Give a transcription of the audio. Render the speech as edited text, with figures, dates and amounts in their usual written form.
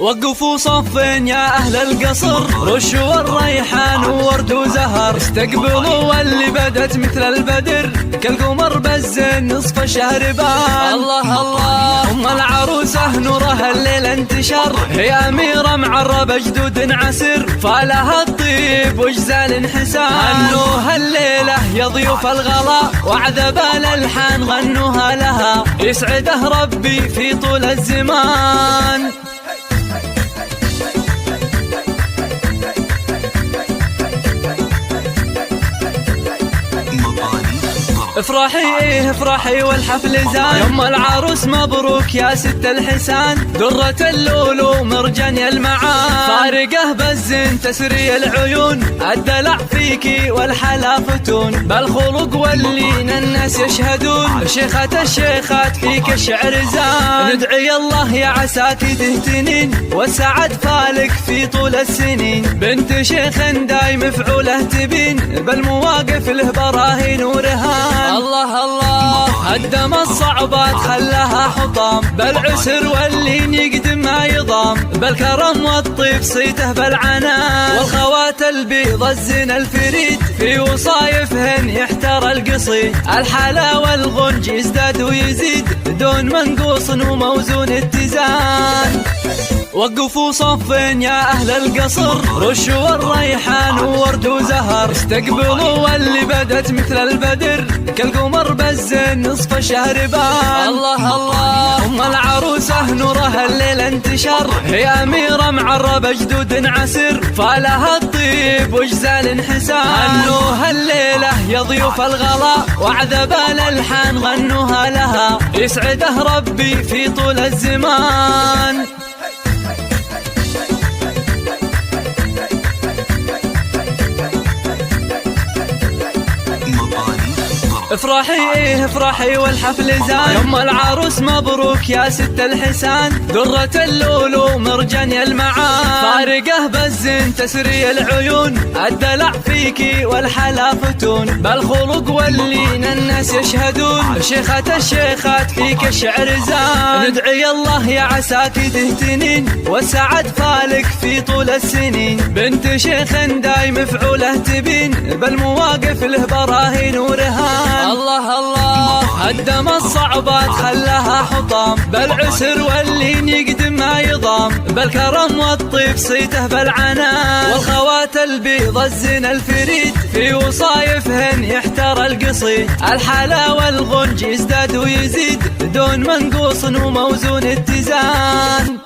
وقفوا صف يا أهل القصر، رشوا الريحان وورد وزهر، استقبلوا واللي بدت مثل البدر كالقمر بزين نصف شهر بان. الله الله أم العروسة نورها الليل انتشر، هي أميرة معربة جدود عسر، فالها الطيب وجزال انحسان. غنوها الليلة يا ضيوف الغلا، وعذب الألحان غنوها لها، يسعده ربي في طول الزمان. افرحي افرحي والحفل زان، يم العروس مبروك يا ست الحسان، درة اللولو مرجان يا المعان، فارقه بالزين تسري العيون، الدلع فيكي والحلا فتون، بالخلق واللين الناس يشهدون، شيخة الشيخات فيك الشعر زان. ندعي الله يا عساكي تهتنين، والسعد فالك في طول السنين، بنت شيخ دايم فعوله تبين، بالمواقف له براهين ورهان. الله الله هدم الصعبات خلاها حطام، بالعسر واللين يقدم ما يضام، بالكرم والطيب صيته بالعنان، والخوات البيض الزين الفريد في وصايفهن يحتر القصيد، الحلا والغنج يزداد ويزيد دون منقوص وموزون اتزان. وقفوا صف يا أهل القصر، رشوا الريحان وورد وزهر، استقبلوا واللي بدت مثل البدر كالقمر بزين نصف شهر بان. الله الله أم العروسة نورها الليل انتشر، هي أميرة معربة جدود عسر، فالها الطيب وجزال انحسان. غنوها الليلة يا ضيوف الغلا، وعذب الألحان غنوها لها، يسعده ربي في طول الزمان. افرحي افرحي والحفل زان، يم العروس مبروك يا ست الحسان، درة اللولو مرجان يا المعان، فارقه بالزين تسري العيون، الدلع فيكي والحلا فتون، بالخلق واللين الناس يشهدون، شيخة الشيخات فيك الشعر زان. ندعي الله يا عساكي تهتنين، والسعد فالك في طول السنين، بنت شيخ دايم فعوله تبين، بالمواقف له براهين ورهان. الله الله هدم الصعبات خلاها حطام، بالعسر واللين يقدم ما يضام، بالكرم والطيب صيته بالعنان، والخوات البيض الزين الفريد في وصايفهن يحتر القصيد، الحلا والغنج يزداد ويزيد دون منقوص وموزون اتزان.